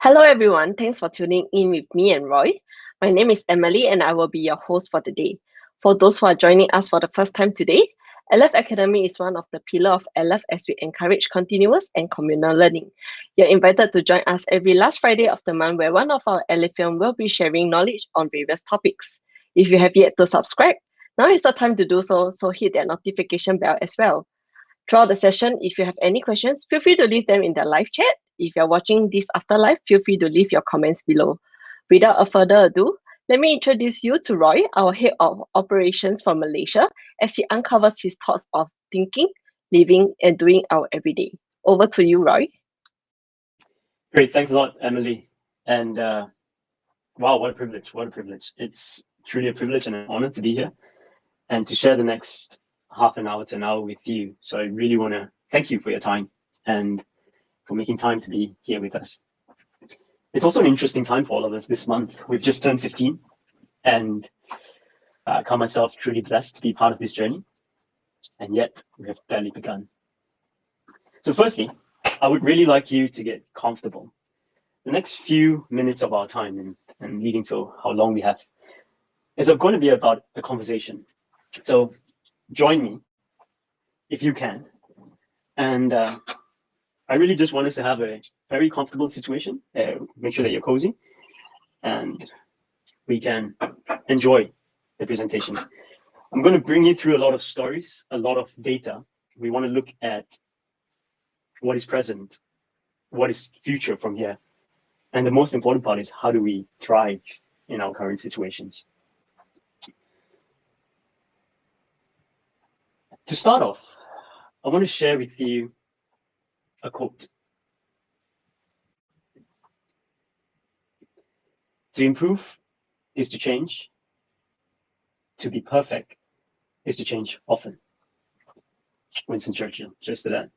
Hello everyone, thanks for tuning in with me and Roy. My name is Emily and I will be your host for the day. For those who are joining us for the first time today, Alephacademy is one of the pillars of Aleph as we encourage continuous and communal learning. You're invited to join us every last Friday of the month where one of our Alephians will be sharing knowledge on various topics. If you have yet to subscribe, now is the time to do so, so hit that notification bell as well. Throughout the session, if you have any questions, feel free to leave them in the live chat. If you're watching this after live, feel free to leave your comments below. Without a further ado, let me introduce you to Roy, our head of operations from Malaysia, as he uncovers his thoughts of thinking, living, and doing our everyday. Over to you, Roy. Great, thanks a lot, Emily. And wow, what a privilege, what a privilege. It's truly a privilege and an honor to be here and to share the next half an hour to an hour with you. So I really want to thank you for your time and for making time to be here with us. It's also an interesting time for all of us this month. We've just turned 15 and I count myself truly blessed to be part of this journey. And yet we have barely begun. So firstly, I would really like you to get comfortable. The next few minutes of our time and leading to how long we have is going to be about a conversation. So join me if you can. And I really just want us to have a very comfortable situation. Make sure that you're cozy and we can enjoy the presentation. I'm going to bring you through a lot of stories, a lot of data. We want to look at what is present, what is future from here. And the most important part is how do we thrive in our current situations. To start off, I want to share with you a quote. To improve is to change. To be perfect is to change often. Winston Churchill, just to that.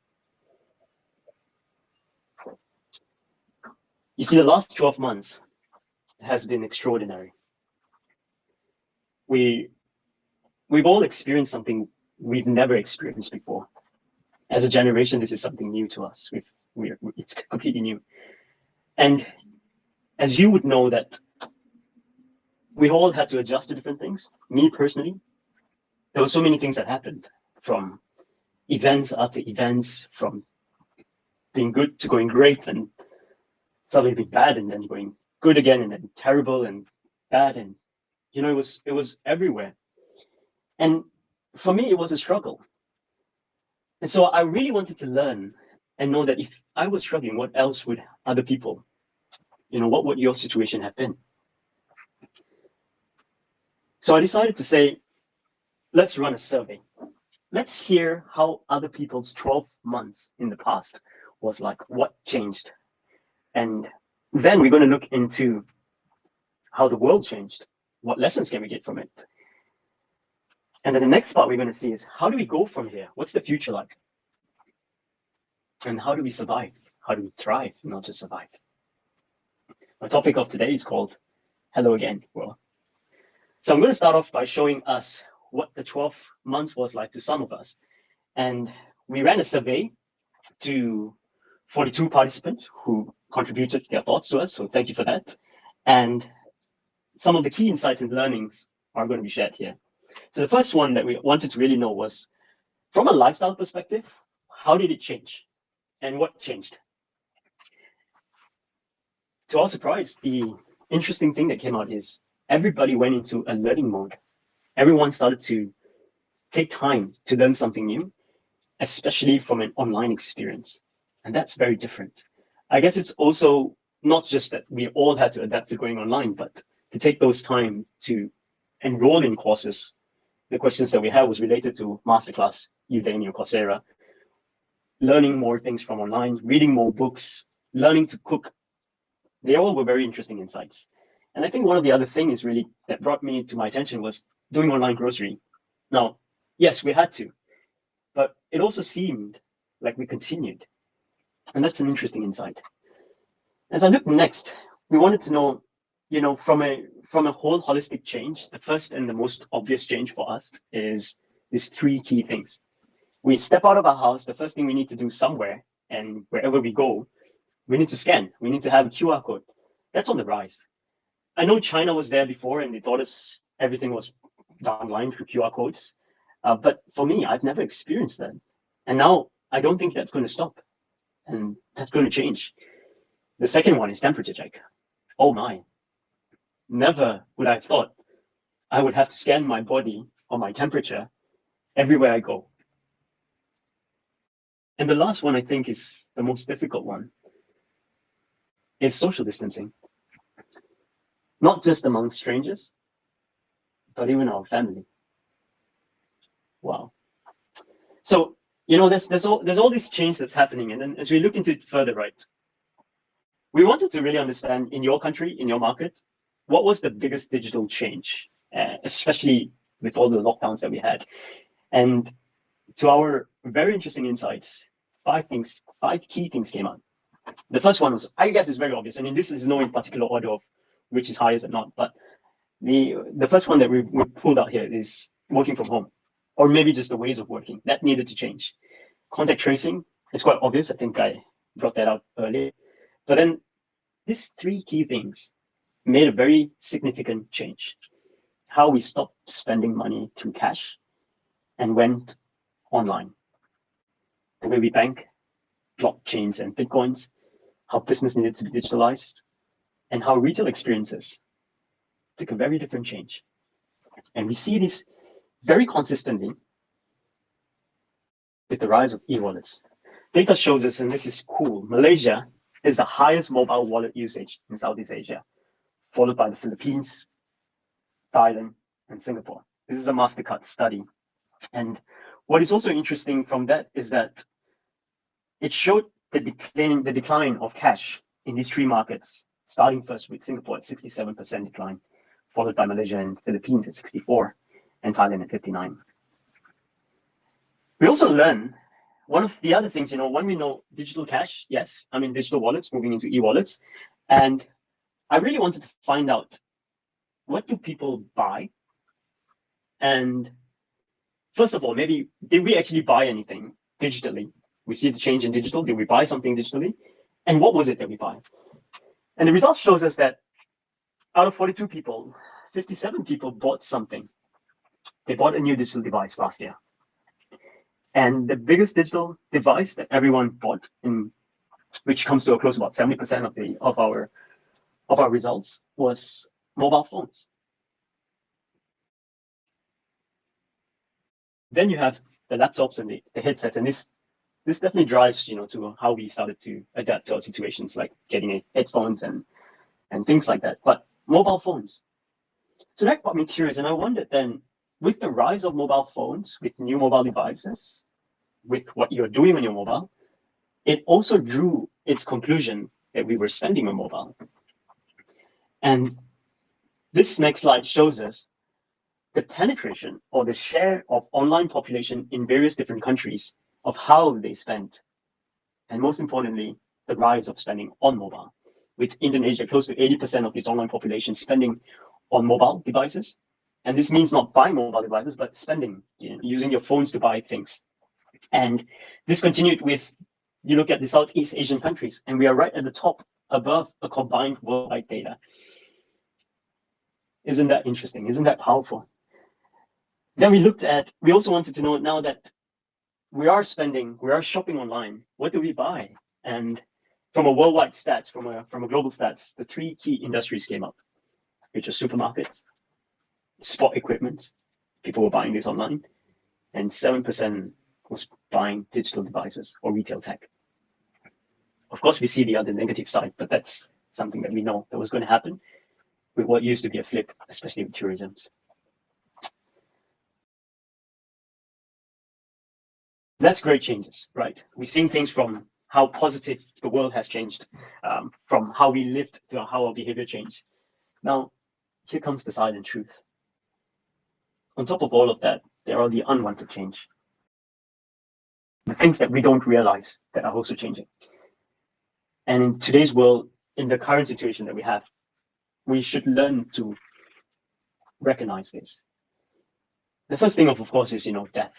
You see, the last 12 months has been extraordinary. We've all experienced something we've never experienced before. As a generation, this is something new to us. It's completely new. And as you would know that we all had to adjust to different things. Me personally, there were so many things that happened, from events after events, from being good to going great, and suddenly being bad, and then going good again, and then terrible and bad, and it was everywhere. And for me, it was a struggle. And so I really wanted to learn and know that if I was struggling, what else would other people, what would your situation have been? So I decided to say, let's run a survey. Let's hear how other people's 12 months in the past was like, what changed. And then we're going to look into how the world changed. What lessons can we get from it? And then the next part we're going to see is, how do we go from here? What's the future like? And how do we survive? How do we thrive, not just survive? My topic of today is called Hello Again, World. So I'm going to start off by showing us what the 12 months was like to some of us. And we ran a survey to 42 participants who contributed their thoughts to us. So thank you for that. And some of the key insights and learnings are going to be shared here. So the first one that we wanted to really know was, from a lifestyle perspective, how did it change? And what changed? To our surprise, the interesting thing that came out is everybody went into a learning mode. Everyone started to take time to learn something new, especially from an online experience. And that's very different. I guess it's also not just that we all had to adapt to going online, but to take those time to enroll in courses. The questions that we had was related to Masterclass, Udemy, or Coursera, learning more things from online, reading more books, learning to cook. They all were very interesting insights. And I think one of the other things really that brought me to my attention was doing online grocery. Now, yes, we had to, but it also seemed like we continued. And that's an interesting insight. As I look next, we wanted to know, from a whole holistic change, the first and the most obvious change for us is these three key things. We step out of our house, the first thing we need to do somewhere, and wherever we go, we need to scan. We need to have a QR code. That's on the rise. I know China was there before, and they taught us everything was done online through QR codes. But for me, I've never experienced that. And now I don't think that's going to stop. And that's going to change. The second one is temperature check. Oh my. Never would I have thought I would have to scan my body or my temperature everywhere I go. And the last one, I think, is the most difficult one, is social distancing. Not just among strangers, but even our family. Wow. So, there's all this change that's happening. And then as we look into it further, right, we wanted to really understand, in your country, in your market, what was the biggest digital change, especially with all the lockdowns that we had. And to our very interesting insights, five key things came out. The first one was, I guess, is very obvious. I mean, this is no in particular order of which is highest or not, but the first one that we pulled out here is working from home, or maybe just the ways of working. That needed to change. Contact tracing is quite obvious. I think I brought that out earlier. But then these three key things made a very significant change. How we stopped spending money through cash and went online. The way we bank, blockchains and Bitcoins, how business needed to be digitalized, and how retail experiences took a very different change. And we see this very consistently with the rise of e-wallets. Data shows us, and this is cool, Malaysia is the highest mobile wallet usage in Southeast Asia, followed by the Philippines, Thailand, and Singapore. This is a MasterCard study. And what is also interesting from that is that it showed the decline of cash in these three markets, starting first with Singapore at 67% decline, followed by Malaysia and Philippines at 64%, and Thailand at 59%. We also learn one of the other things, when we know digital cash, yes, I mean digital wallets moving into e-wallets, and I really wanted to find out, what do people buy? And first of all, maybe did we actually buy anything digitally? We see the change in digital. Did we buy something digitally? And what was it that we buy? And the results shows us that out of 42 people, 57 people bought something. They bought a new digital device last year. And the biggest digital device that everyone bought, which comes to a close about 70% of our results, was mobile phones. Then you have the laptops and the headsets, and this definitely drives to how we started to adapt to our situations, like getting headphones and things like that. But mobile phones, so that got me curious, and I wondered then, with the rise of mobile phones, with new mobile devices, with what you're doing on your mobile, it also drew its conclusion that we were spending on mobile. And this next slide shows us the penetration or the share of online population in various different countries of how they spent. And most importantly, the rise of spending on mobile, with Indonesia close to 80% of its online population spending on mobile devices. And this means not buying mobile devices, but spending, using your phones to buy things. And this continued with, you look at the Southeast Asian countries, and we are right at the top above a combined worldwide data. Isn't that interesting? Isn't that powerful? Then we also wanted to know, now that we are shopping online, what do we buy? And from a worldwide stats, from a global stats, the three key industries came up, which are supermarkets, sport equipment, people were buying this online, and 7% was buying digital devices or retail tech. Of course, we see the other negative side, but that's something that we know that was going to happen with what used to be a flip, especially with tourism. That's great changes, right? We've seen things from how positive the world has changed, from how we lived to how our behavior changed. Now, here comes the silent truth. On top of all of that, there are the unwanted change. The things that we don't realize that are also changing. And in today's world, in the current situation that we have, we should learn to recognize this. The first thing, of course, is death.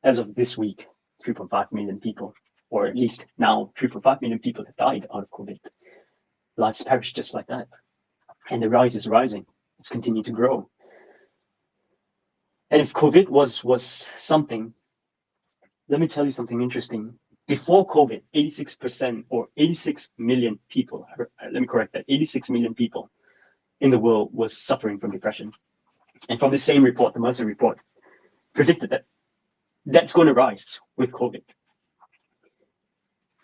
As of this week, 3.5 million people, or at least now 3.5 million people have died out of COVID. Lives perished just like that. And the rise is rising. It's continuing to grow. And if COVID was something, let me tell you something interesting. Before COVID, 86% or 86 million people, let me correct that, 86 million people in the world was suffering from depression. And from the same report, the Mercer report, predicted that that's going to rise with COVID.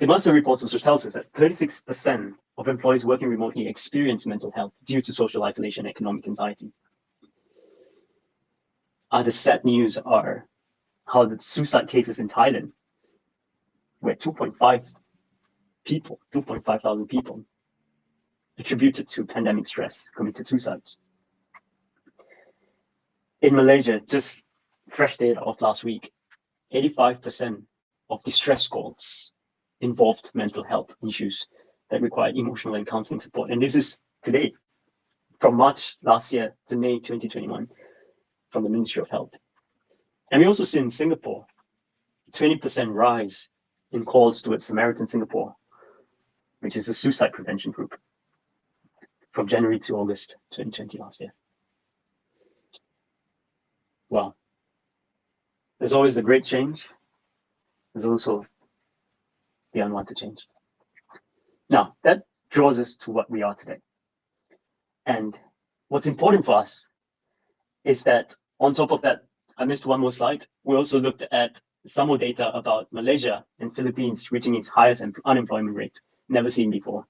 The Mercer report also tells us that 36% of employees working remotely experience mental health due to social isolation and economic anxiety. The sad news are how the suicide cases in Thailand, where 2.5 thousand people attributed to pandemic stress committed suicides. In Malaysia, just fresh data of last week, 85% of distress calls involved mental health issues that required emotional and counseling support. And this is today, from March last year to May 2021, from the Ministry of Health. And we also see in Singapore, 20% rise in calls towards Samaritan Singapore, which is a suicide prevention group, from January to August 2020 last year. Well, there's always the great change. There's also the unwanted change. Now, that draws us to what we are today. And what's important for us is that on top of that, I missed one more slide. We also looked at some more data about Malaysia and Philippines reaching its highest unemployment rate, never seen before.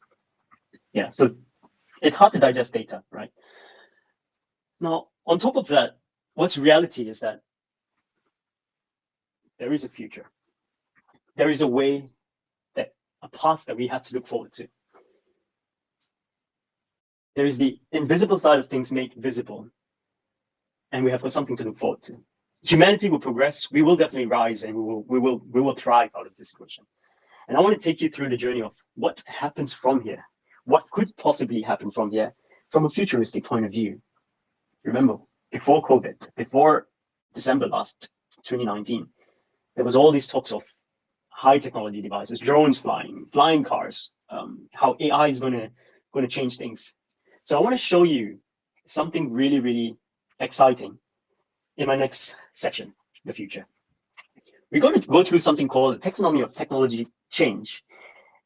Yeah, so it's hard to digest data, right? Now, on top of that, what's reality is that there is a future. There is a way, that a path that we have to look forward to. There is the invisible side of things made visible, and we have got something to look forward to. Humanity will progress. We will definitely rise, and we will thrive out of this situation. And I want to take you through the journey of what happens from here, what could possibly happen from here, from a futuristic point of view. Remember, before COVID, before December last 2019, there was all these talks of high technology devices, drones flying cars, how AI is going to change things. So I want to show you something really, really exciting in my next section, the future. We're going to go through something called the taxonomy of technology change.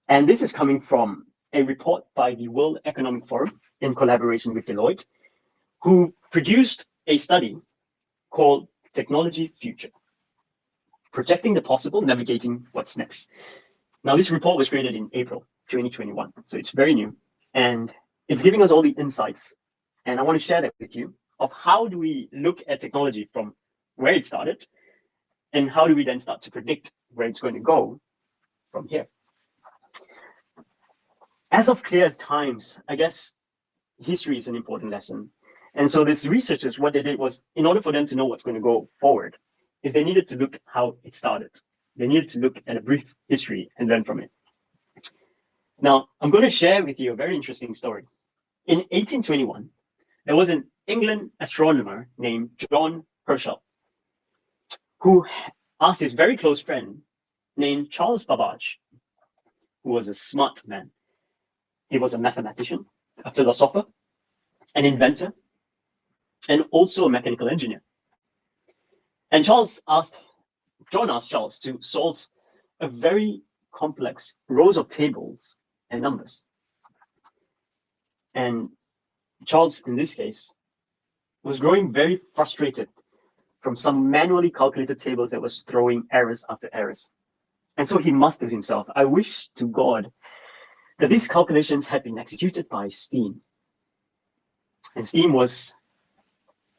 And this is coming from a report by the World Economic Forum in collaboration with Deloitte, who produced a study called Technology Future, projecting the possible, navigating what's next. Now, this report was created in April 2021, so it's very new, and it's giving us all the insights. And I want to share that with you of how do we look at technology from where it started, and how do we then start to predict where it's going to go from here. As of clear as times, I guess history is an important lesson. And so these researchers, what they did was, in order for them to know what's going to go forward, is they needed to look how it started. They needed to look at a brief history and learn from it. Now, I'm going to share with you a very interesting story. In 1821, there was an England astronomer named John Herschel, who asked his very close friend named Charles Babbage, who was a smart man. He was a mathematician, a philosopher, an inventor, and also a mechanical engineer. And John asked Charles to solve a very complex rows of tables and numbers. And Charles, in this case, was growing very frustrated from some manually calculated tables that was throwing errors after errors. And so he mustered himself, I wish to God that these calculations had been executed by steam. And steam was,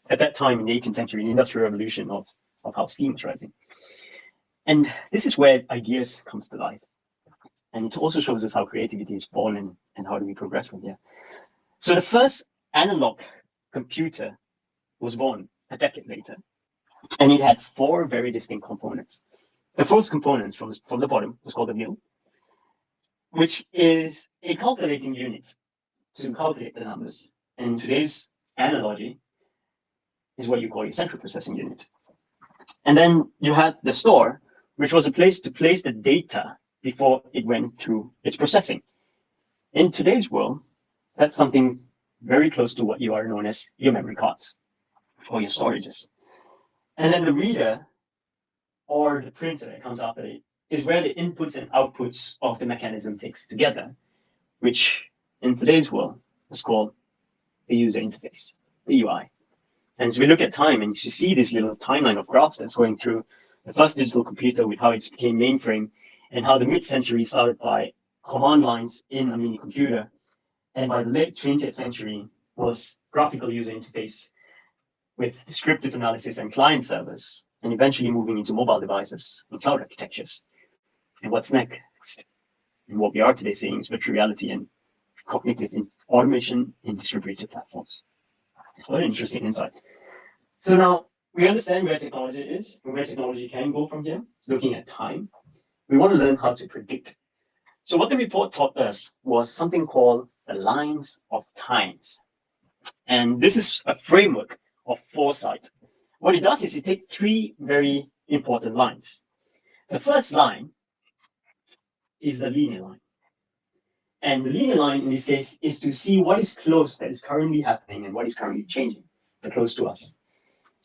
at that time in the 18th century, the industrial revolution of how steam was rising. And this is where ideas comes to life. And it also shows us how creativity is born and how do we progress from here. So the first analog computer was born a decade later, and it had 4 very distinct components. The first component from the bottom was called the mill, which is a calculating unit to calculate the numbers. And in today's analogy is what you call a central processing unit. And then you had the store, which was a place to place the data before it went through its processing. In today's world, that's something very close to what you are known as your memory cards or your storages. And then the reader or the printer that comes after it is where the inputs and outputs of the mechanism takes together, which in today's world is called the user interface, the UI. And so we look at time and you see this little timeline of graphs that's going through the first digital computer with how it became mainframe and how the mid-century started by command lines in a mini computer. And by the late 20th century was graphical user interface with descriptive analysis and client servers, and eventually moving into mobile devices and cloud architectures. And what's next? And what we are today seeing is virtual reality and cognitive automation in distributed platforms. It's quite an interesting insight. So now we understand where technology is and where technology can go from here, looking at time. We want to learn how to predict. So what the report taught us was something called the lines of times. And this is a framework of foresight. What it does is it takes 3 very important lines. The first line is the linear line. And the linear line in this case is to see what is close that is currently happening and what is currently changing, the close to us.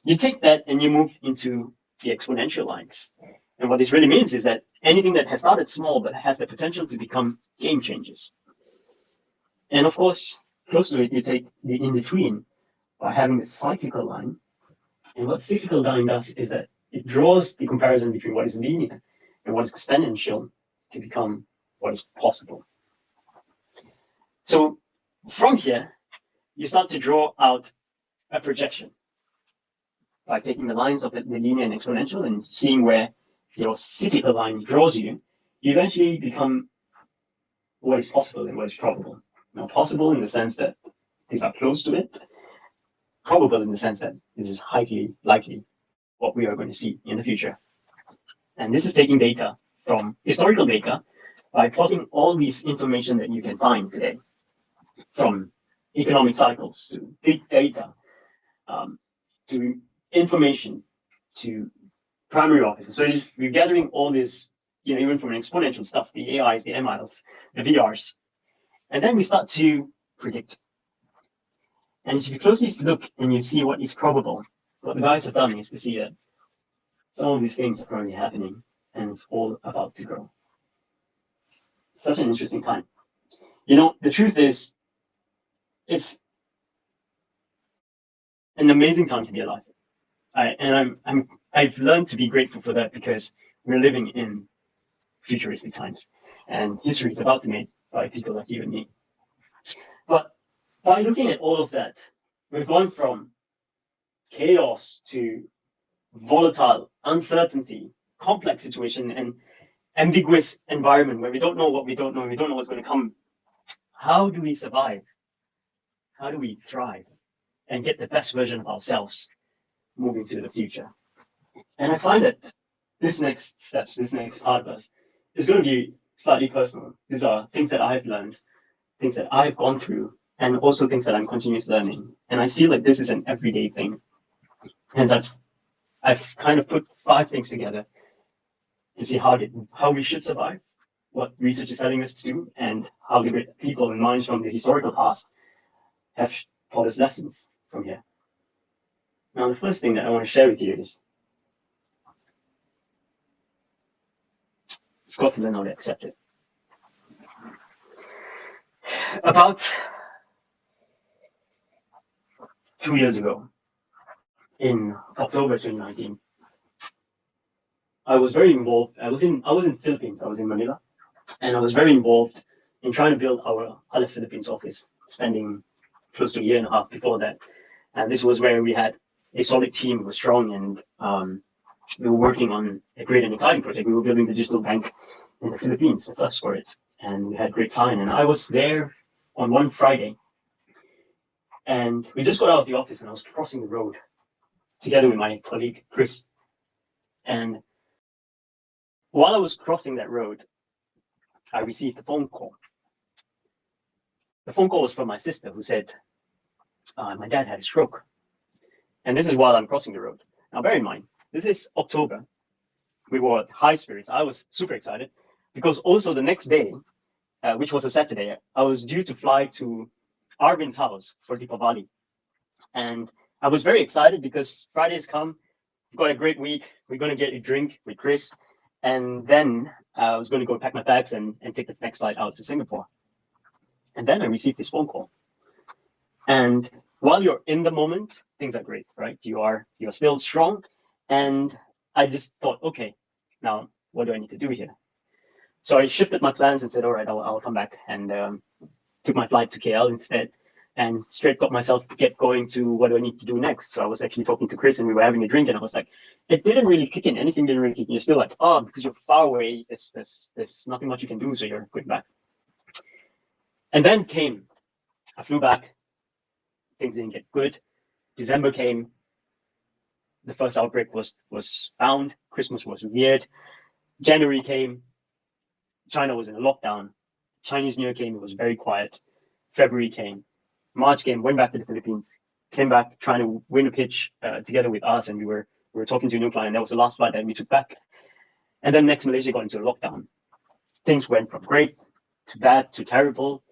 You take that and you move into the exponential lines. And what this really means is that anything that has started small but has the potential to become game changers. And of course, close to it, you take the in-between by having the cyclical line. And what cyclical line does is that it draws the comparison between what is linear and what is exponential to become what is possible. So from here, you start to draw out a projection by taking the lines of the linear and exponential and seeing where your cyclical line draws you. You eventually become what is possible and what is probable. Now, possible in the sense that things are close to it, probable in the sense that this is highly likely what we are going to see in the future. And this is taking data from historical data by plotting all these information that you can find today, from economic cycles to big data, to information, to primary offices. So we're gathering all this, even from exponential stuff, the AIs, the MLs, the VRs, and then we start to predict. And if you closely look and you see what is probable, what the guys have done is to see that some of these things are currently happening and it's all about to grow. Such an interesting time. The truth is, it's an amazing time to be alive. I've learned to be grateful for that because we're living in futuristic times, and history is about to be made by people like you and me. But by looking at all of that, we've gone from chaos to volatile, uncertainty, complex situation, and ambiguous environment where we don't know what we don't know, and we don't know what's going to come. How do we survive? How do we thrive and get the best version of ourselves moving to the future? And I find that this next steps, this next part of us, is going to be slightly personal. These are things that I've learned, things that I've gone through, and also things that I'm continuously learning. And I feel like this is an everyday thing. Hence, I've kind of put 5 things together to see how we should survive, what research is telling us to do, and how the great people and minds from the historical past have taught us lessons from here. Now, the first thing that I want to share with you is you've got to learn how to accept it. About 2 years ago, in October 2019, I was very involved. I was in Philippines. I was in Manila, and I was very involved in trying to build our Aleph Philippines office, spending close to a year and a half before that. And this was where we had a solid team, we were strong, and we were working on a great and exciting project. We were building the digital bank in the Philippines, the first for it, and we had a great client. And I was there on one Friday, and we just got out of the office, and I was crossing the road together with my colleague Chris. And while I was crossing that road, I received a phone call. The phone call was from my sister, who said, my dad had a stroke. And this is while I'm crossing the road. Now, bear in mind, this is October. We were at high spirits. I was super excited because also the next day, which was a Saturday, I was due to fly to Arvin's house for Deepavali. And I was very excited because Friday's come, we've got a great week. We're going to get a drink with Chris. And then I was going to go pack my bags and take the next flight out to Singapore. And then I received this phone call. And while you're in the moment, things are great, right? You're still strong. And I just thought, okay, now what do I need to do here? So I shifted my plans and said, all right, I'll come back, and took my flight to KL instead, and straight got myself to get going to what do I need to do next. So I was actually talking to Chris, and we were having a drink, and I was like, it didn't really kick in. Anything didn't really kick in. You're still like, oh, because you're far away, there's nothing much you can do, so you're going back. And then I flew back. Things didn't get good. December came. The first outbreak was found. Christmas was weird. January came. China was in a lockdown. Chinese New Year came. It was very quiet. February came. March came. Went back to the Philippines. Came back trying to win a pitch together with us, and we were talking to a new client. That was the last flight that we took back. And then next, Malaysia got into a lockdown. Things went from great to bad to terrible.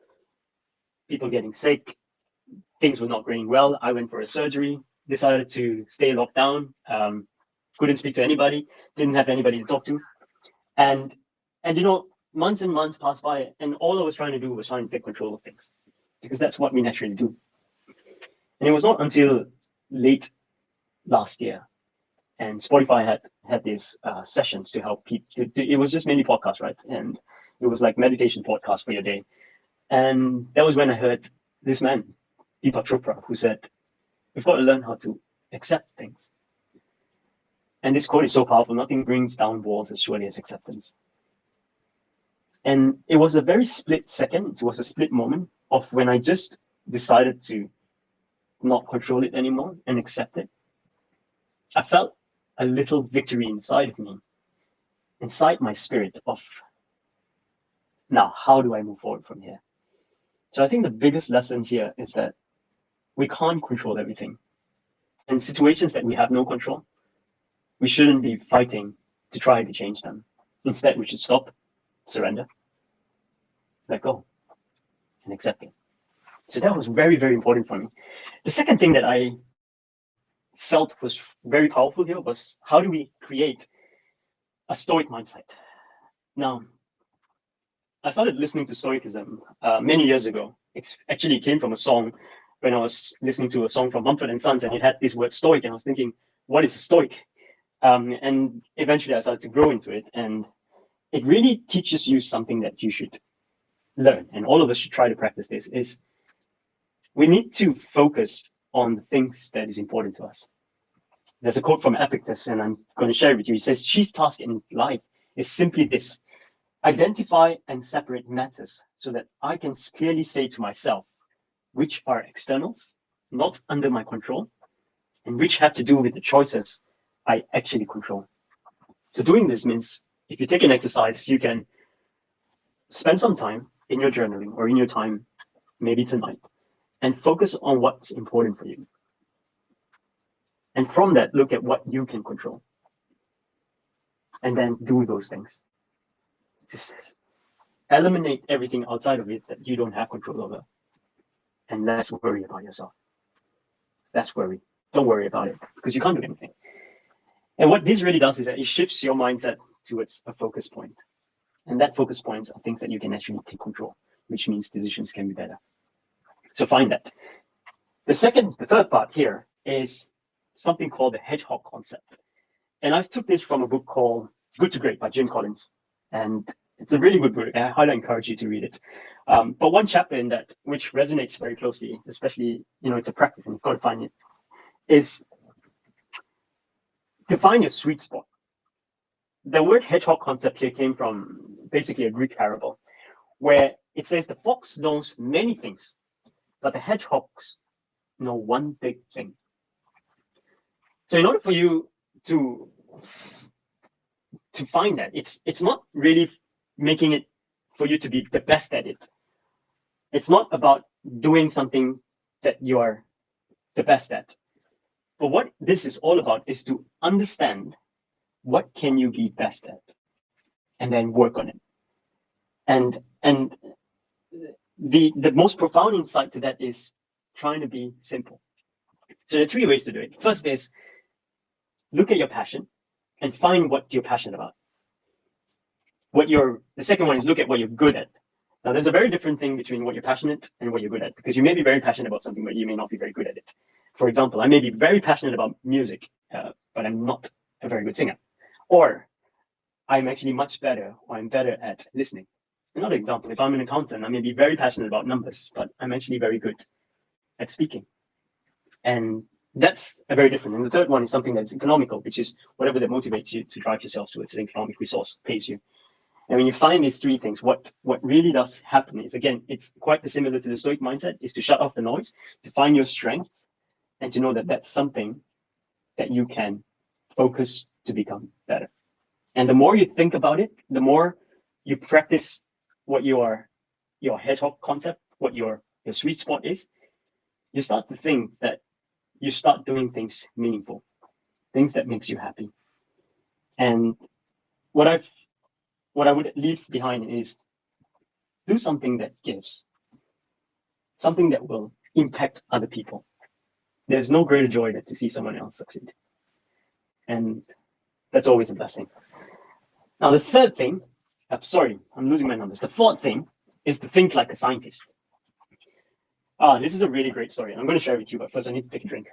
People getting sick. Things were not going well. I went for a surgery. Decided to stay locked down. Couldn't speak to anybody. Didn't have anybody to talk to. And months and months passed by, and all I was trying to do was trying to take control of things. because that's what we naturally do. And it was not until late last year, and Spotify had these sessions to help people. It was just mainly podcasts, right? And it was like meditation podcast for your day. And that was when I heard this man, Deepak Chopra, who said, "We've got to learn how to accept things." And this quote is so powerful: "Nothing brings down walls as surely as acceptance." And it was a very split second. It was a split moment of when I just decided to not control it anymore and accept it. I felt a little victory inside of me, inside my spirit of, now, how do I move forward from here? So I think the biggest lesson here is that we can't control everything. And situations that we have no control, we shouldn't be fighting to try to change them. Instead, we should stop, surrender, let go, and accept it. So that was very, very important for me. The second thing that I felt was very powerful here was, how do we create a Stoic mindset? Now, I started listening to Stoicism many years ago. It actually came from a song when I was listening to a song from Mumford and Sons, and it had this word Stoic, and I was thinking, what is a Stoic? And eventually I started to grow into it, and it really teaches you something that you should learn, and all of us should try to practice this, is we need to focus on the things that is important to us. There's a quote from Epictetus, and I'm going to share it with you. He says, "Chief task in life is simply this: identify and separate matters so that I can clearly say to myself which are externals, not under my control, and which have to do with the choices I actually control." So doing this means, if you take an exercise, you can spend some time in your journaling or in your time, maybe tonight, and focus on what's important for you. And from that, look at what you can control. And then do those things. Just eliminate everything outside of it that you don't have control over. And less worry about yourself. Less worry. Don't worry about it, because you can't do anything. And what this really does is that it shifts your mindset towards a focus point. And that focus points are things that you can actually take control, which means decisions can be better. So find that. The third part here is something called the hedgehog concept. And I took this from a book called Good to Great by Jim Collins. And it's a really good book. I highly encourage you to read it. But one chapter in that, which resonates very closely, especially, it's a practice and you've got to find it, is to find your sweet spot. The word hedgehog concept here came from basically a Greek parable, where it says the fox knows many things, but the hedgehogs know one big thing. So in order for you to find that, it's not really making it for you to be the best at it. It's not about doing something that you are the best at. But what this is all about is to understand what can you be best at, and then work on it. And the most profound insight to that is trying to be simple. So there are 3 ways to do it. First is look at your passion and find what you're passionate about. The second one is look at what you're good at. Now, there's a very different thing between what you're passionate and what you're good at, because you may be very passionate about something, but you may not be very good at it. For example, I may be very passionate about music, but I'm not a very good singer. Or I'm actually much better, or I'm better at listening. Another example, if I'm an accountant, I may be very passionate about numbers, but I'm actually very good at speaking. And that's a very different. And the third one is something that's economical, which is whatever that motivates you to drive yourself towards an economic resource, pays you. And when you find these 3 things, what really does happen is, again, it's quite similar to the Stoic mindset, is to shut off the noise, to find your strengths, and to know that that's something that you can focus to become better. And the more you think about it, the more you practice what your hedgehog concept, what your sweet spot is, you start to think that you start doing things meaningful, things that makes you happy. And what I would leave behind is do something that gives, something that will impact other people. There's no greater joy than to see someone else succeed. And that's always a blessing. Now, the third thing, sorry, I'm losing my numbers. The fourth thing is to think like a scientist. This is a really great story. I'm going to share it with you, but first I need to take a drink.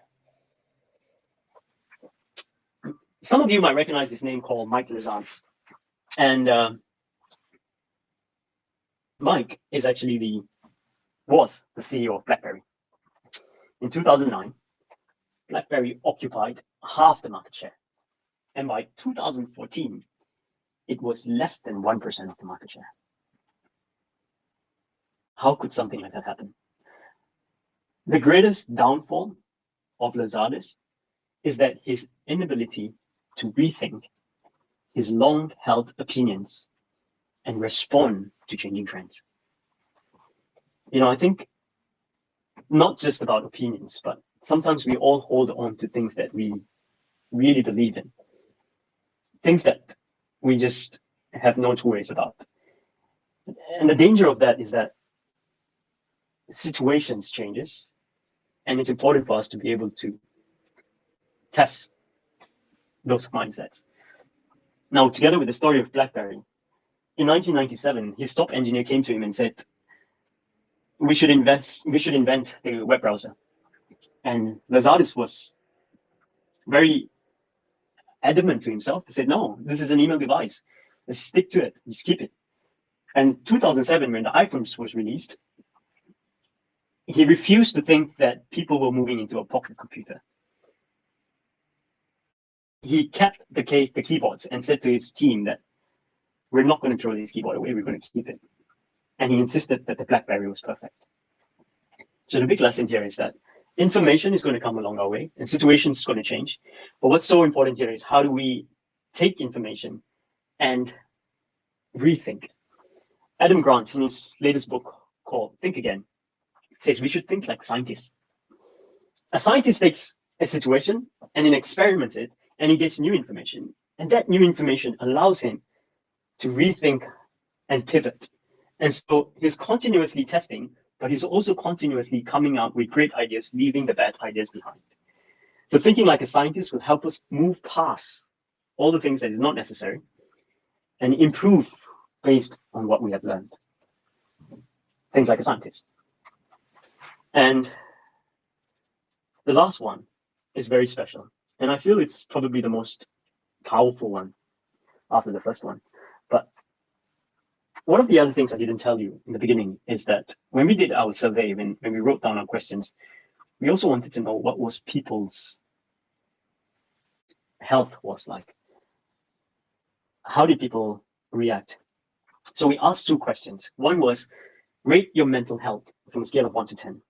Some of you might recognize this name called Mike Lazarus. And Mike is actually was the CEO of BlackBerry. In 2009, BlackBerry occupied half the market share. And by 2014, it was less than 1% of the market share. How could something like that happen? The greatest downfall of Lazarus is that his inability to rethink his long-held opinions and respond to changing trends. I think not just about opinions, but sometimes we all hold on to things that we really believe in, things that we just have no two ways about. And the danger of that is that situations changes, and it's important for us to be able to test those mindsets. Now, together with the story of BlackBerry, in 1997, his top engineer came to him and said, we should invent the web browser. And Lazarus was very adamant to himself to say, no, this is an email device. Let's stick to it. Let's keep it. And 2007, when the iPhone was released, he refused to think that people were moving into a pocket computer. He kept the keyboards and said to his team that we're not going to throw this keyboard away, we're going to keep it. And he insisted that the BlackBerry was perfect. So the big lesson here is that information is going to come along our way and situations are going to change. But what's so important here is how do we take information and rethink? Adam Grant, in his latest book called Think Again, says we should think like scientists. A scientist takes a situation and then experiments it, and he gets new information. And that new information allows him to rethink and pivot. And so he's continuously testing, but he's also continuously coming out with great ideas, leaving the bad ideas behind. So thinking like a scientist will help us move past all the things that is not necessary and improve based on what we have learned. Think like a scientist. And the last one is very special. And I feel it's probably the most powerful one after the first one. But one of the other things I didn't tell you in the beginning is that when we did our survey, when we wrote down our questions, we also wanted to know what was people's health was like. How did people react? So we asked two questions. One was, rate your mental health from a scale of 1 to 10.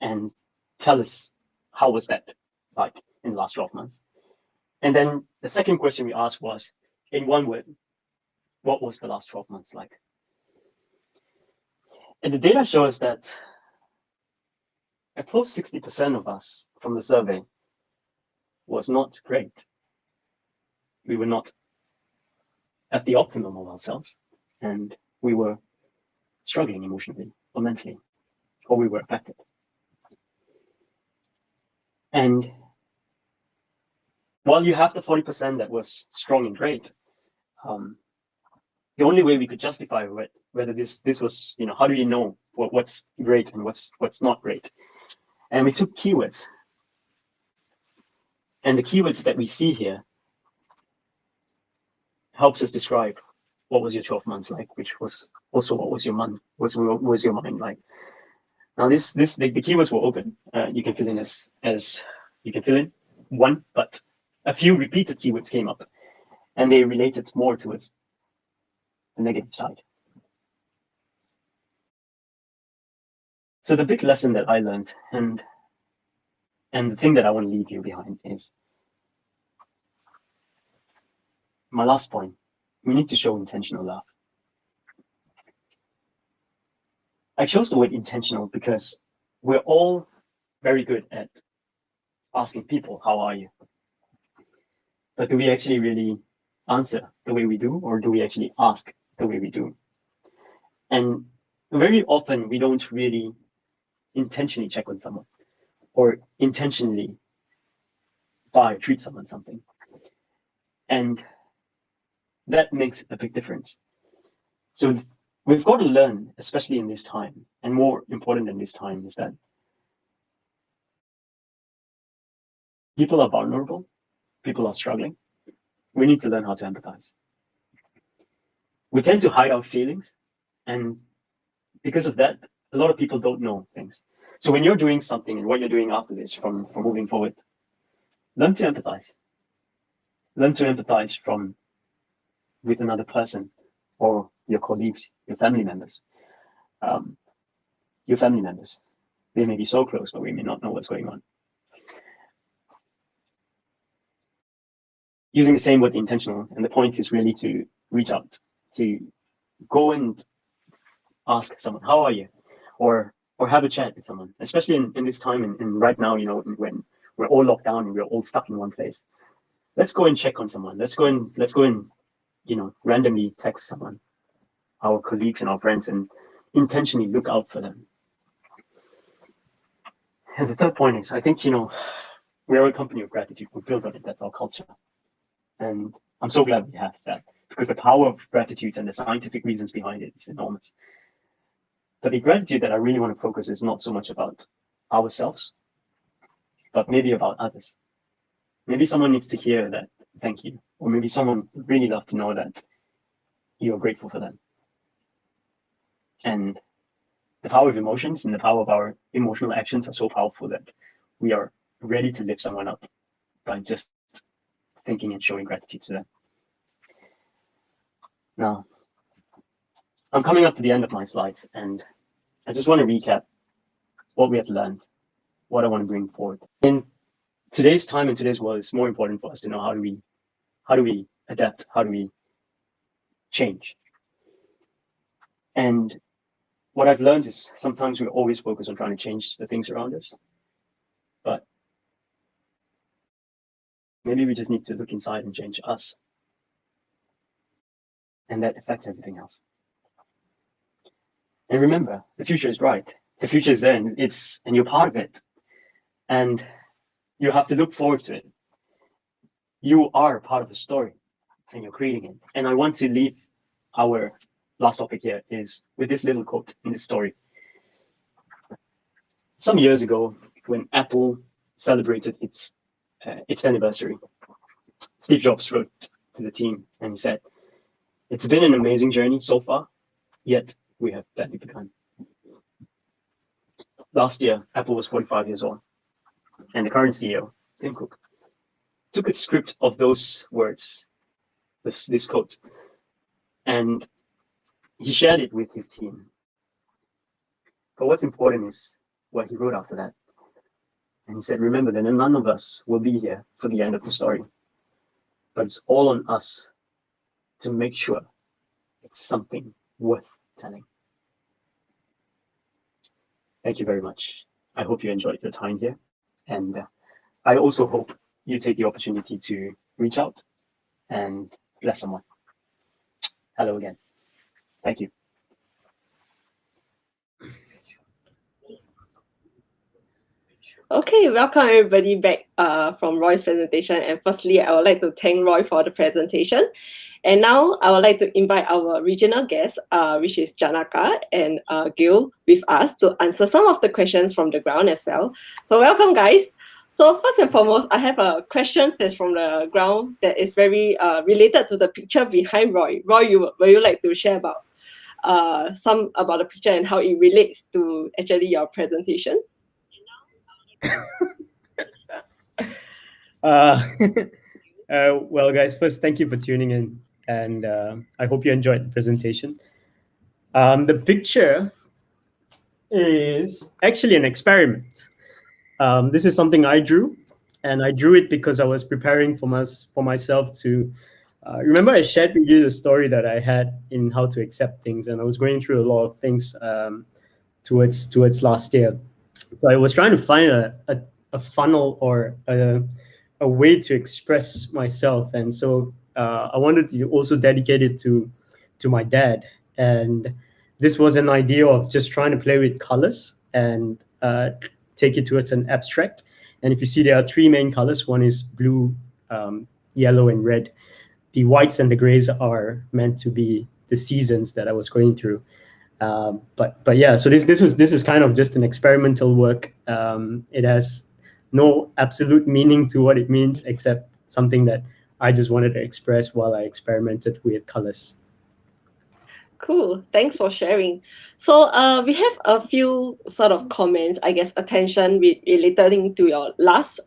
And tell us, how was that like in the last 12 months? And then the second question we asked was, in one word, what was the last 12 months like? And the data shows that a close 60% of us from the survey was not great. We were not at the optimum of ourselves, and we were struggling emotionally or mentally, or we were affected. And while you have the 40% that was strong and great, the only way we could justify whether this was, how do you know what's great and what's not great? And we took keywords. And the keywords that we see here helps us describe what was your 12 months like, which was also what was your month, was your mind like. Now the keywords were open. You can fill in as you can fill in one, but a few repeated keywords came up, and they related more towards the negative side. So the big lesson that I learned, and the thing that I want to leave you behind is my last point. We need to show intentional love. I chose the word intentional because we're all very good at asking people, how are you? But do we actually really answer the way we do, or do we actually ask the way we do? And very often we don't really intentionally check on someone or intentionally buy or treat someone something. And that makes a big difference. So we've got to learn, especially in this time, and more important than this time, is that people are vulnerable, people are struggling. We need to learn how to empathize. We tend to hide our feelings, and because of that, a lot of people don't know things. So when you're doing something and what you're doing after this from moving forward, learn to empathize. Learn to empathize with another person or your colleagues, your family members. Your family members. They may be so close, but we may not know what's going on. Using the same word, intentional, and the point is really to reach out, to go and ask someone, how are you? Or have a chat with someone, especially in this time and right now, when we're all locked down and we're all stuck in one place. Let's go and check on someone. Let's go and randomly text someone, our colleagues and our friends, and intentionally look out for them. And the third point is, I think, we're a company of gratitude. We're built on it. That's our culture. And I'm so glad we have that, because the power of gratitude and the scientific reasons behind it is enormous. But the gratitude that I really want to focus is not so much about ourselves, but maybe about others. Maybe someone needs to hear that thank you, or maybe someone would really love to know that you're grateful for them. And the power of emotions and the power of our emotional actions are so powerful that we are ready to lift someone up by just thinking and showing gratitude to them. Now, I'm coming up to the end of my slides, and I just want to recap what we have learned, what I want to bring forward. In today's time and today's world, it's more important for us to know how do we adapt, how do we change. And what I've learned is sometimes we always focus on trying to change the things around us, but maybe we just need to look inside and change us. And that affects everything else. And remember, the future is bright. The future is there, and you're part of it. And you have to look forward to it. You are part of the story, and you're creating it. And I want to leave our last topic here is with this little quote in this story. Some years ago, when Apple celebrated its anniversary, Steve Jobs wrote to the team and he said, "It's been an amazing journey so far, yet we have barely begun." Last year, Apple was 45 years old, and the current CEO, Tim Cook, took a script of those words, this quote, and he shared it with his team. But what's important is what he wrote after that. And he said, "Remember that none of us will be here for the end of the story, but it's all on us to make sure it's something worth telling." Thank you very much. I hope you enjoyed your time here. And I also hope you take the opportunity to reach out and bless someone. Hello again. Thank you. Okay, welcome everybody back from Roy's presentation. And firstly, I would like to thank Roy for the presentation. And now I would like to invite our regional guest, which is Janaka and Gil, with us to answer some of the questions from the ground as well. So welcome, guys. So first and foremost, I have a question that's from the ground that is very related to the picture behind Roy. Roy, would you like to share about some about the picture and how it relates to actually your presentation? Well, guys, first, thank you for tuning in, and I hope you enjoyed the presentation. The picture is actually an experiment. This is something I drew, and I drew it because I was preparing for myself to. Remember, I shared with you the story that I had in how to accept things, and I was going through a lot of things towards last year. So I was trying to find a funnel or a way to express myself, and so I wanted to also dedicate it to my dad. And this was an idea of just trying to play with colors and take it towards an abstract. And if you see, there are three main colors. One is blue, yellow, and red. The whites and the grays are meant to be the seasons that I was going through. But yeah, so this is kind of just an experimental work. It has no absolute meaning to what it means, except something that I just wanted to express while I experimented with colors. Cool. Thanks for sharing. So we have a few sort of comments, I guess, attention relating to your last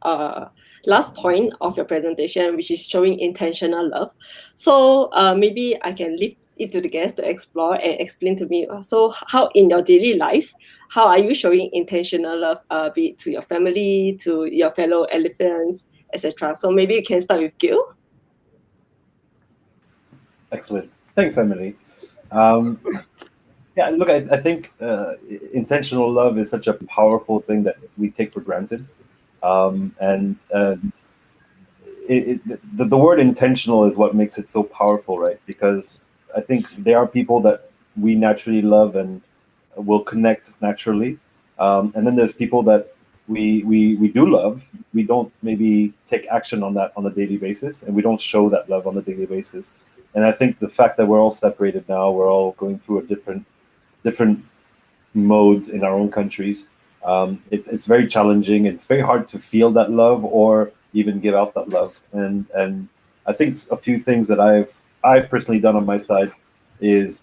point of your presentation, which is showing intentional love. So maybe I can leave it to the guests to explore and explain to me. So how in your daily life, how are you showing intentional love, be it to your family, to your fellow elephants, etc.? So maybe you can start with Gil. Excellent. Thanks, Emily. Yeah, look, I think intentional love is such a powerful thing that we take for granted. And the word intentional is what makes it so powerful, right? Because I think there are people that we naturally love and will connect naturally. And then there's people that we do love. We don't maybe take action on that on a daily basis, and we don't show that love on a daily basis. And I think the fact that we're all separated now, we're all going through a different modes in our own countries. It's very challenging. It's very hard to feel that love or even give out that love. And I think a few things that I've personally done on my side is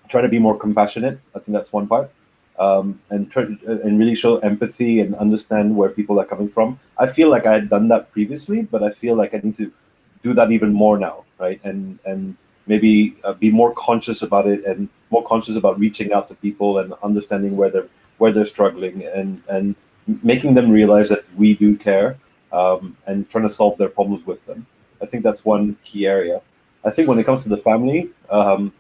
try to be more compassionate. I think that's one part. And try and really show empathy and understand where people are coming from. I feel like I had done that previously, but I feel like I need to do that even more now, right? And maybe be more conscious about it and more conscious about reaching out to people and understanding where they're struggling and making them realize that we do care, and trying to solve their problems with them. I think that's one key area. I think when it comes to the family, well,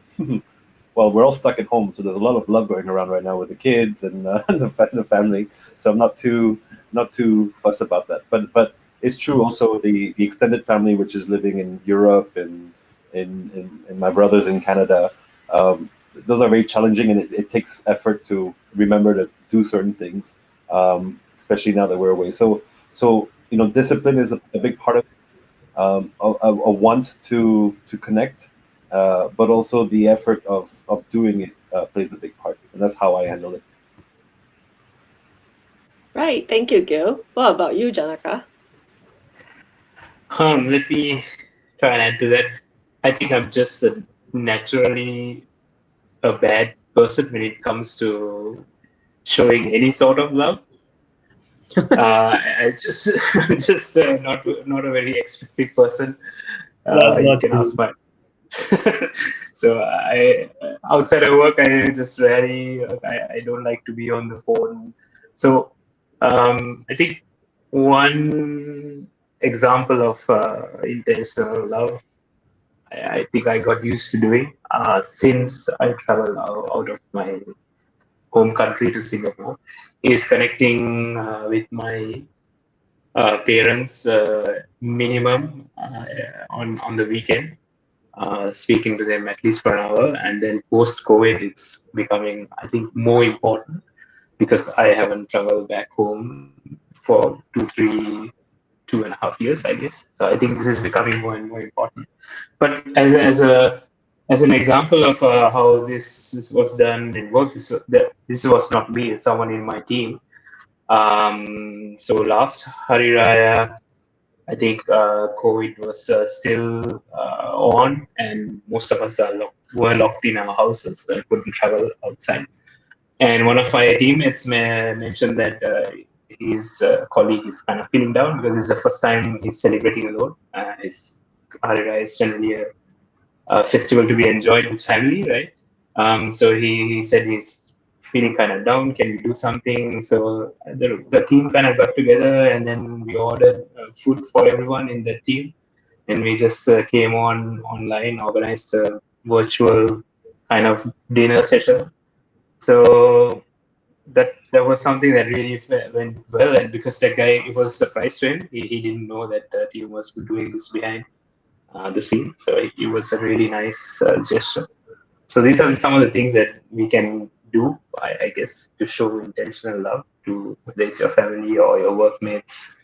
we're all stuck at home, so there's a lot of love going around right now with the kids and the family. So I'm not too fussed about that. But it's true also the extended family, which is living in Europe and in my brothers in Canada. Those are very challenging, and it takes effort to remember to do certain things, especially now that we're away. So discipline is a big part of it. A want to connect, but also the effort of doing it plays a big part, and that's how I handle it. Right. Thank you, Gil. What about you, Janaka? Let me try and add to that. I think I'm just naturally a bad person when it comes to showing any sort of love. I just not a very expressive person. You can ask my. So I outside of work, I just rarely. I don't like to be on the phone. So I think one example of intentional love I think I got used to doing since I traveled out of my home country to Singapore is connecting with my parents minimum on the weekend, speaking to them at least for an hour, and then post COVID it's becoming, I think, more important because I haven't traveled back home for 2.5 years, I guess. So I think this is becoming more and more important. But as an example of how this was done in work, this was not me, it's someone in my team. So last Hari Raya, I think COVID was still on, and most of us were locked in our houses and couldn't travel outside. And one of my teammates mentioned that his colleague is kind of feeling down because it's the first time he's celebrating alone. His Hari Raya is generally a festival to be enjoyed with family, right? So he said he's feeling kind of down. Can we do something? So the team kind of got together, and then we ordered food for everyone in the team, and we just came online, organized a virtual kind of dinner session. So that was something that really went well, and because that guy, it was a surprise to him. He didn't know that the team was doing this behind the scene. So it was a really nice gesture. So these are some of the things that we can do, I guess, to show intentional love to whether it's your family or your workmates.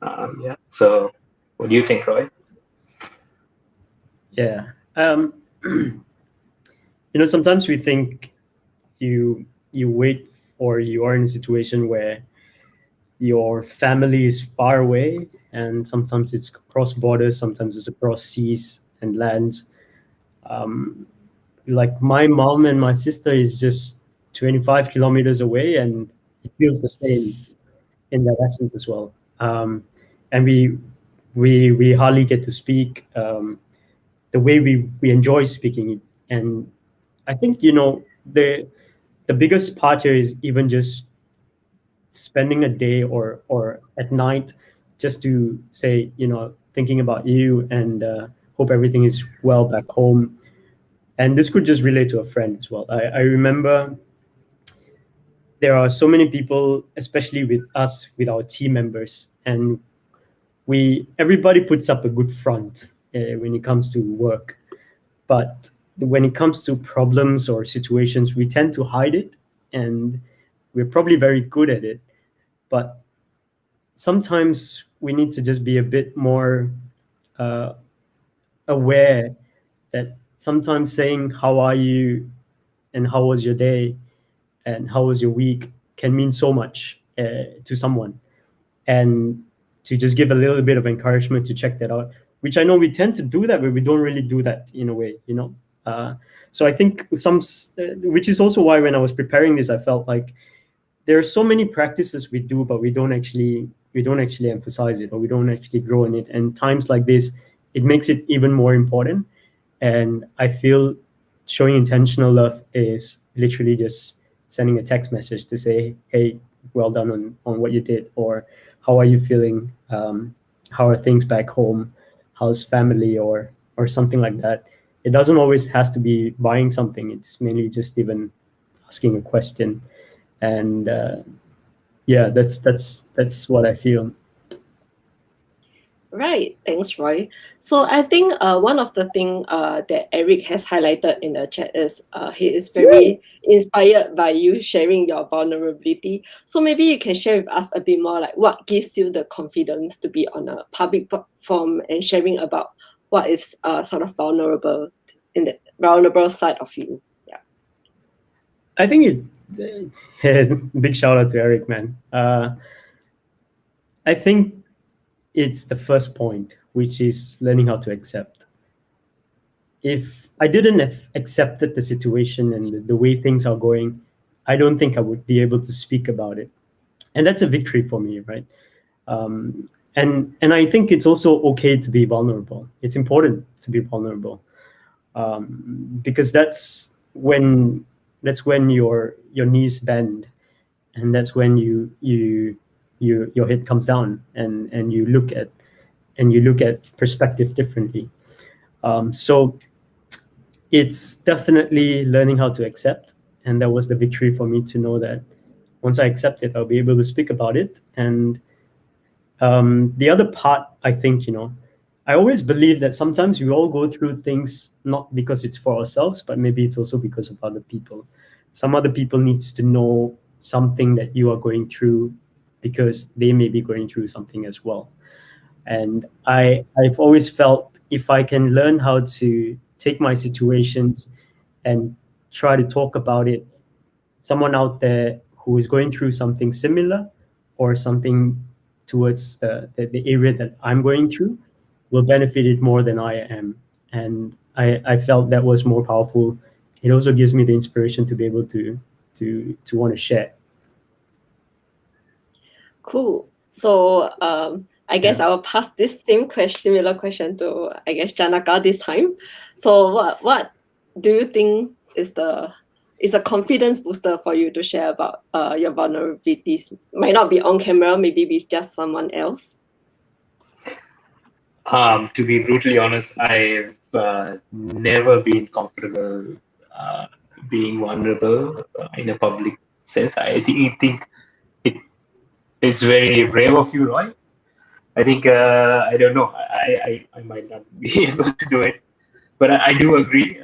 Yeah. So what do you think, Roy? Yeah. sometimes we think you wait, or you are in a situation where your family is far away, and sometimes it's across borders, sometimes it's across seas and lands. Like my mom and my sister is just 25 kilometers away, and it feels the same in that essence as well. And we hardly get to speak the way we enjoy speaking it. And I think the biggest part here is even just spending a day or at night, just to say, thinking about you, and hope everything is well back home. And this could just relate to a friend as well. I remember there are so many people, especially with us, with our team members, and everybody puts up a good front when it comes to work. But when it comes to problems or situations, we tend to hide it, and we're probably very good at it. But sometimes we need to just be a bit more aware that sometimes saying how are you and how was your day and how was your week can mean so much to someone. And to just give a little bit of encouragement to check that out, which I know we tend to do that, but we don't really do that in a way. So I think which is also why when I was preparing this, I felt like there are so many practices we do, but we don't actually emphasize it, or we don't actually grow in it. And times like this, it makes it even more important. And I feel showing intentional love is literally just sending a text message to say, hey, well done on what you did, or how are you feeling? How are things back home? How's family, or something like that. It doesn't always has to be buying something. It's mainly just even asking a question. And yeah, that's what I feel. Right, thanks, Roy. So I think one of the things that Eric has highlighted in the chat is he is very inspired by you sharing your vulnerability. So maybe you can share with us a bit more, like what gives you the confidence to be on a public platform and sharing about what is sort of vulnerable in the vulnerable side of you. Yeah. I think big shout out to Eric, man. I think it's the first point, which is learning how to accept. If I didn't have accepted the situation and the way things are going, I don't think I would be able to speak about it. And that's a victory for me, right? And I think it's also okay to be vulnerable. It's important to be vulnerable, because that's when your knees bend, and that's when your head comes down, and you look at perspective differently. So it's definitely learning how to accept, and that was the victory for me, to know that once I accept it, I'll be able to speak about it. And the other part, I think, I always believe that sometimes we all go through things not because it's for ourselves, but maybe it's also because of other people. Some other people needs to know something that you are going through, because they may be going through something as well. And I've always felt, if I can learn how to take my situations and try to talk about it, someone out there who is going through something similar, or something towards the area that I'm going through, will benefit it more than I am. And I felt that was more powerful. It also gives me the inspiration to be able to want to share. Cool. So I guess I will pass this similar question to, I guess, Janaka this time. So what do you think is a confidence booster for you to share about your vulnerabilities? Might not be on camera, maybe with just someone else. To be brutally honest, I've never been comfortable being vulnerable in a public sense. I think it's very brave of you, Roy. I think I don't know. I might not be able to do it, but I do agree.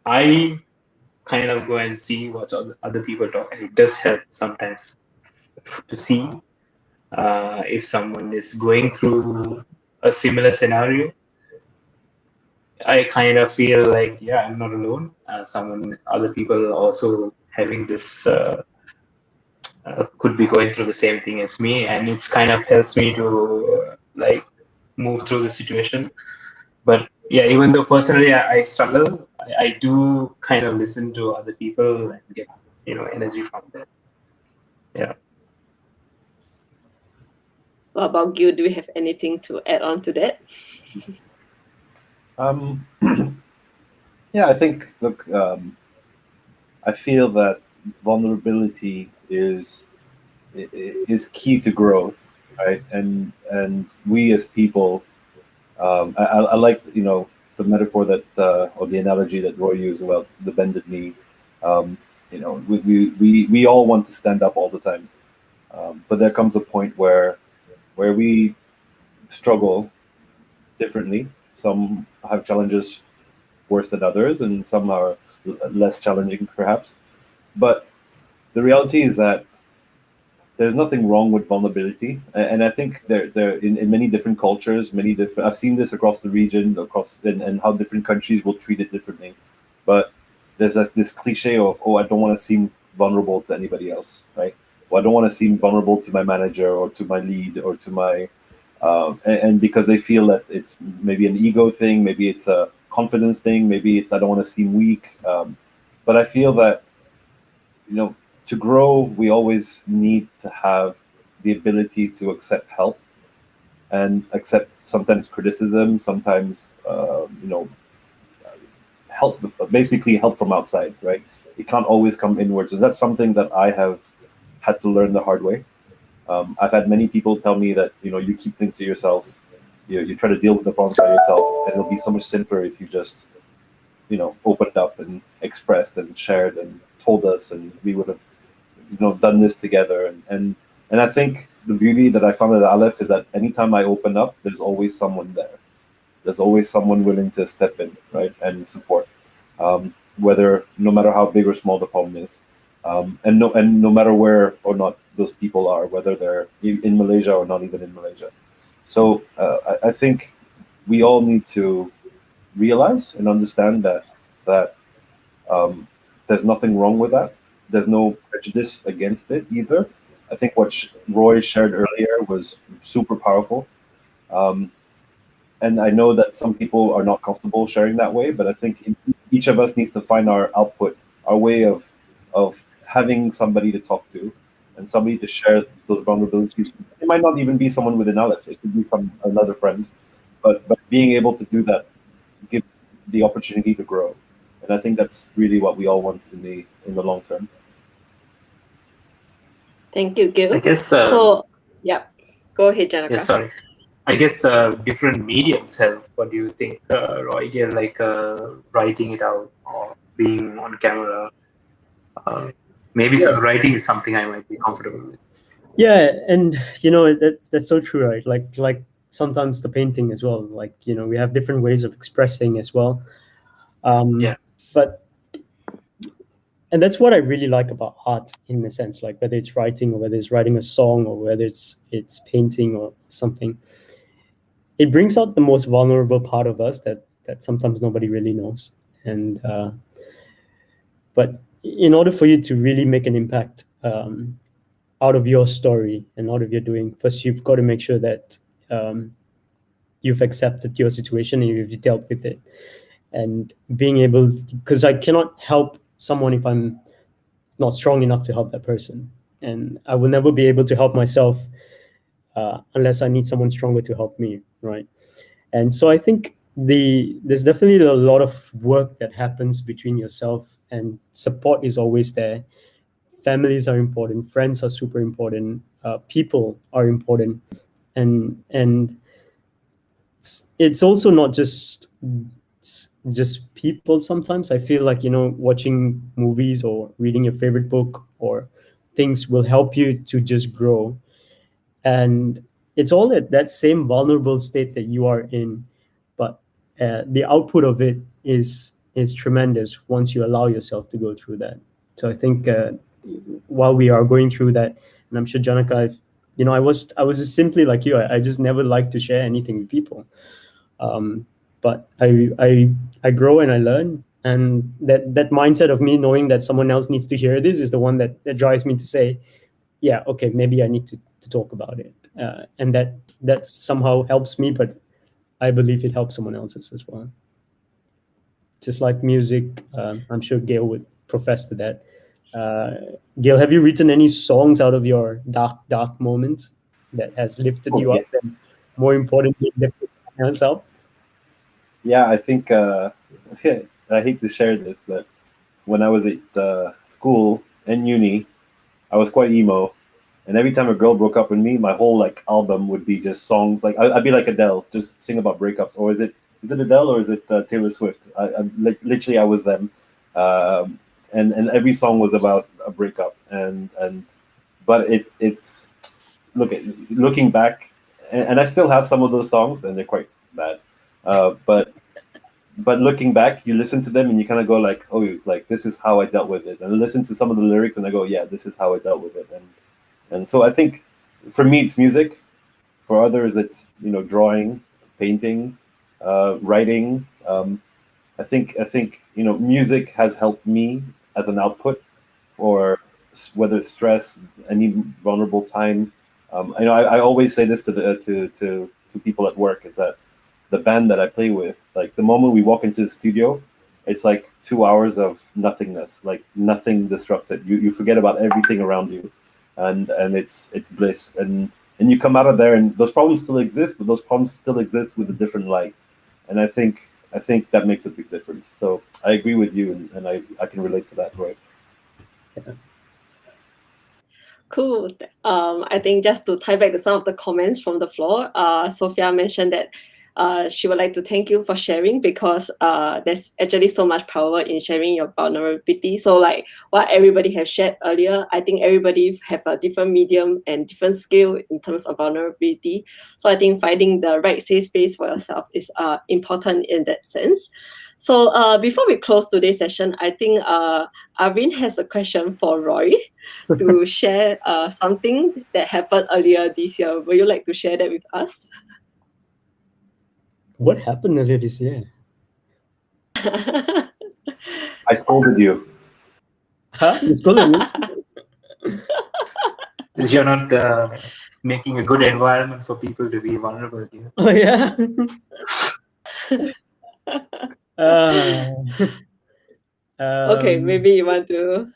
I kind of go and see what other people talk, and it does help sometimes to see if someone is going through a similar scenario. I kind of feel like, yeah, I'm not alone. Other people also having this could be going through the same thing as me, and it's kind of helps me to like move through the situation. But yeah, even though personally I struggle, I do kind of listen to other people and get energy from them. Yeah. What about Gil? Do we have anything to add on to that? Yeah, I think, look, I feel that vulnerability is key to growth, right? And we as people, I like the metaphor that or the analogy that Roy used about the bended knee. We all want to stand up all the time, but there comes a point where we struggle differently. Some have challenges worse than others, and some are less challenging, perhaps. But the reality is that there's nothing wrong with vulnerability, and I think there in many different cultures, many different. I've seen this across the region, and how different countries will treat it differently. But there's this cliche of, oh, I don't want to seem vulnerable to anybody else, right? Well, I don't want to seem vulnerable to my manager or to my lead or to my and because they feel that it's maybe an ego thing, maybe it's a confidence thing, maybe it's I don't want to seem weak. But I feel that to grow, we always need to have the ability to accept help and accept sometimes criticism, sometimes help, basically help from outside, right? It can't always come inwards, and that's something that I have had to learn the hard way. I've had many people tell me that you keep things to yourself, you try to deal with the problems by yourself, and it'll be so much simpler if you just opened up and expressed and shared and told us, and we would have done this together. And I think the beauty that I found at Aleph is that anytime I open up, there's always someone there. There's always someone willing to step in, right, and support, whether no matter how big or small the problem is, and no matter where or not those people are, whether they're in Malaysia or not even in Malaysia. So I think we all need to realize and understand that there's nothing wrong with that. There's no prejudice against it either. I think what Roy shared earlier was super powerful. And I know that some people are not comfortable sharing that way, but I think each of us needs to find our output, our way of having somebody to talk to and somebody to share those vulnerabilities. It might not even be someone within Aleph. It could be another friend. But being able to do that, give the opportunity to grow. And I think that's really what we all want in the long term. Thank you, Gil. I guess. So, yeah, go ahead, Janaka. Yeah, sorry. I guess different mediums help. What do you think, Roy? Yeah, like writing it out or being on camera. Maybe some writing is something I might be comfortable with. Yeah, and that's so true, right? Like sometimes the painting as well. Like we have different ways of expressing as well. Yeah. And that's what I really like about art, in a sense, like whether it's writing or whether it's writing a song or whether it's painting or something. It brings out the most vulnerable part of us that sometimes nobody really knows. And but in order for you to really make an impact out of your story and out of your doing, first you've got to make sure that you've accepted your situation and you've dealt with it. And being able, because I cannot help someone if I'm not strong enough to help that person, and I will never be able to help myself unless I need someone stronger to help me, right? And so I think there's definitely a lot of work that happens between yourself, and support is always there. Families are important, friends are super important, people are important, and it's also not just people. Sometimes I feel like watching movies or reading your favorite book or things will help you to just grow, and it's all that same vulnerable state that you are in, but the output of it is tremendous once you allow yourself to go through that. So I think while we are going through that, and I'm sure Janaka, I was just simply like you. I just never liked to share anything with people. but I grow and I learn, and that mindset of me knowing that someone else needs to hear this is the one that drives me to say, yeah, okay, maybe I need to talk about it, and that somehow helps me, but I believe it helps someone else's as well. Just like music, I'm sure Gail would profess to that. Gail, have you written any songs out of your dark moments that has lifted you up, and more importantly, lifted someone else up? Yeah, I think I hate to share this, but when I was at school and uni, I was quite emo, and every time a girl broke up with me, my whole like album would be just songs. Like I'd be like Adele, just sing about breakups. Or is it Adele or is it Taylor Swift? Literally I was them, and every song was about a breakup. But it's looking back, and I still have some of those songs, and they're quite bad. But looking back, you listen to them and you kind of go like, oh, like this is how I dealt with it. And I listen to some of the lyrics and I go, yeah, this is how I dealt with it. And so I think for me it's music. For others it's drawing, painting, writing. I think music has helped me as an output for whether it's stress, any vulnerable time. I always say this to people at work is that the band that I play with, like the moment we walk into the studio, it's like 2 hours of nothingness. Like nothing disrupts it. You forget about everything around you, and it's bliss. And you come out of there, and those problems still exist, but those problems still exist with a different light. And I think that makes a big difference. So I agree with you, and I can relate to that, Roy. Yeah. Cool. I think just to tie back to some of the comments from the floor, Sophia mentioned that she would like to thank you for sharing, because there's actually so much power in sharing your vulnerability. So like what everybody has shared earlier, I think everybody have a different medium and different skill in terms of vulnerability. So I think finding the right safe space for yourself is important in that sense. So before we close today's session, I think Arvin has a question for Roy to share something that happened earlier this year. Would you like to share that with us? What happened earlier this year? I scolded you. Huh? You scolded me? Because you're not making a good environment for people to be vulnerable here. Oh yeah. Okay, maybe you want to.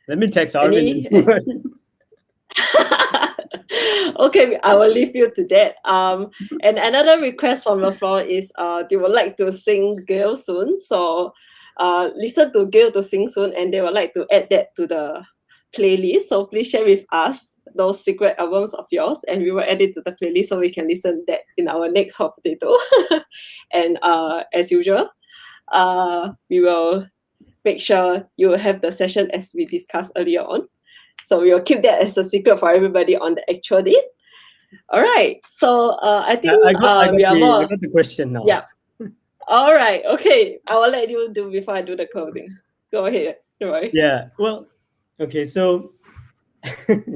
Let me text Arvin. Okay, I will leave you to that. And another request from the floor is they would like to sing Gail soon. So listen to Gail to sing soon, and they would like to add that to the playlist. So please share with us those secret albums of yours, and we will add it to the playlist so we can listen that in our next hot potato. And as usual, we will make sure you have the session as we discussed earlier on. So we will keep that as a secret for everybody on the actual date. All right. So I think I got the question now. Yeah. All right. Okay. I will let you do before I do the closing. Go ahead, Roy. Yeah. Well, okay. So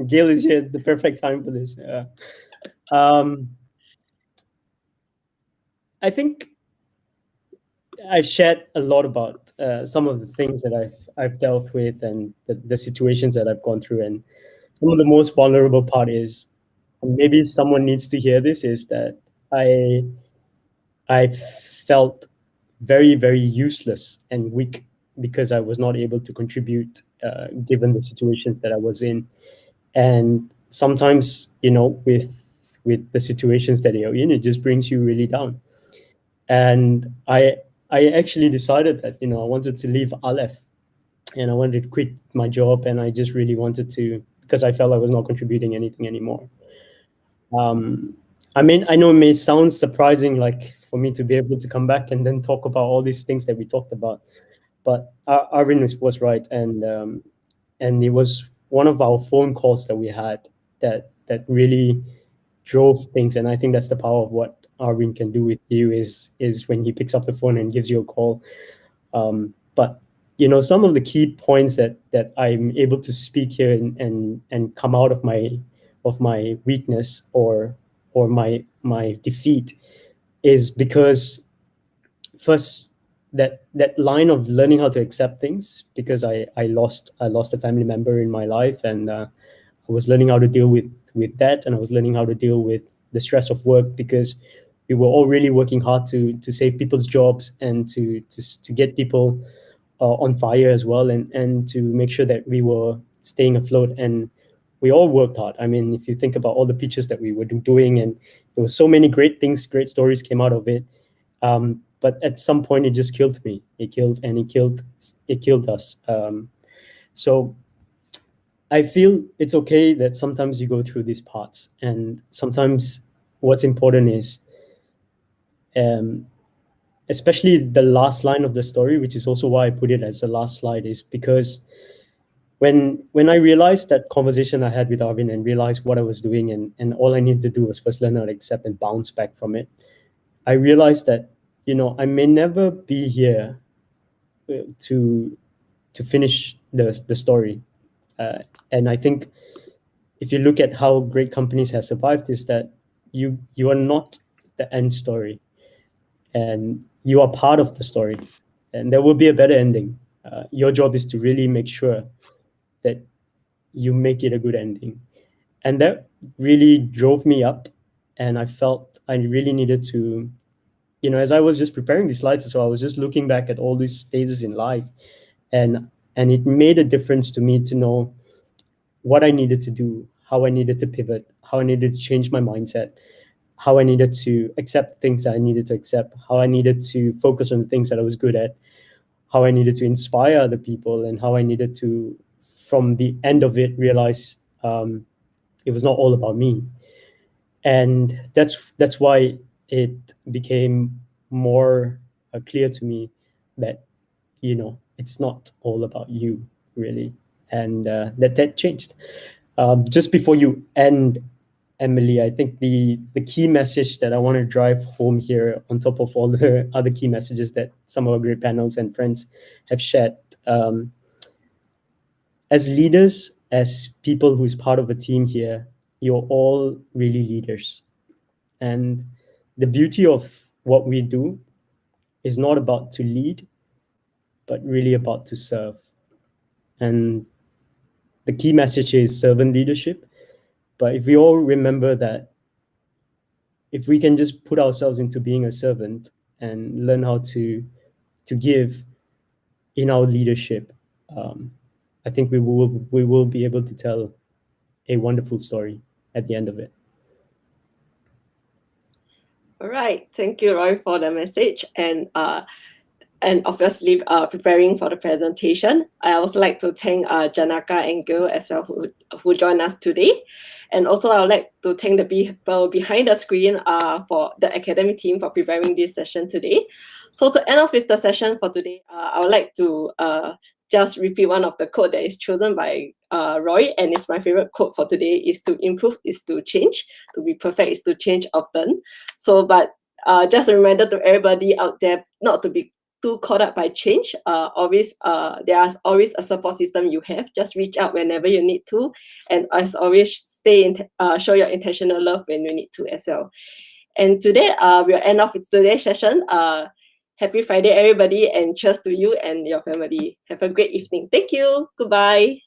Gail is here at the perfect time for this. I think I've shared a lot about some of the things that I've dealt with and the situations that I've gone through. And some of the most vulnerable part is, maybe someone needs to hear this, is that I felt very, very useless and weak because I was not able to contribute given the situations that I was in. And sometimes, with the situations that you're in, it just brings you really down. And I actually decided that, I wanted to leave Aleph, and I wanted to quit my job, and I just really wanted to, because I felt I was not contributing anything anymore. I mean, I know it may sound surprising, like for me to be able to come back and then talk about all these things that we talked about, but Arvin was right, and it was one of our phone calls that we had that really drove things. And I think that's the power of what Arvin can do with you is when he picks up the phone and gives you a call. But some of the key points that I'm able to speak here and come out of my weakness or my defeat is because first that line of learning how to accept things, because I lost a family member in my life, and I was learning how to deal with that, and I was learning how to deal with the stress of work, because we were all really working hard to save people's jobs and to get people on fire as well, and to make sure that we were staying afloat. And we all worked hard. I mean, if you think about all the pitches that we were doing, and there were so many great things, great stories came out of it. But at some point, it just killed me. It killed us. So I feel it's okay that sometimes you go through these parts, and sometimes what's important is, especially the last line of the story, which is also why I put it as the last slide, is because when I realized that conversation I had with Arvin and realized what I was doing, and all I needed to do was first learn how to accept and bounce back from it, I realized that, I may never be here to finish the story. And I think if you look at how great companies have survived, is that you are not the end story, and you are part of the story, and there will be a better ending. Your job is to really make sure that you make it a good ending. And that really drove me up, and I felt I really needed to, as I was just preparing these slides, so I was just looking back at all these phases in life, and it made a difference to me to know what I needed to do, how I needed to pivot, how I needed to change my mindset, how I needed to accept things that I needed to accept, how I needed to focus on the things that I was good at, how I needed to inspire other people, and how I needed to, from the end of it, realize it was not all about me. And that's why it became more clear to me that, it's not all about you, really. And that changed. Just before you end, Emily, I think the key message that I want to drive home here, on top of all the other key messages that some of our great panels and friends have shared, as leaders, as people who's part of a team here, you're all really leaders. And the beauty of what we do is not about to lead, but really about to serve. And the key message is servant leadership. But if we all remember that, if we can just put ourselves into being a servant and learn how to give in our leadership, I think we will be able to tell a wonderful story at the end of it. All right, thank you, Roy, for the message, and obviously preparing for the presentation. I also like to thank Janaka and Gil as well, who joined us today. And also I would like to thank the people behind the screen for the academy team for preparing this session today. So to end off with the session for today, I would like to just repeat one of the quote that is chosen by Roy, and it's my favorite quote for today: is to improve is to change, to be perfect is to change often. So, but just a reminder to everybody out there not to be too caught up by change. There are always a support system you have. Just reach out whenever you need to, and as always, show your intentional love when you need to as well. And today, we'll end off with today's session. Happy Friday, everybody, and cheers to you and your family. Have a great evening. Thank you. Goodbye.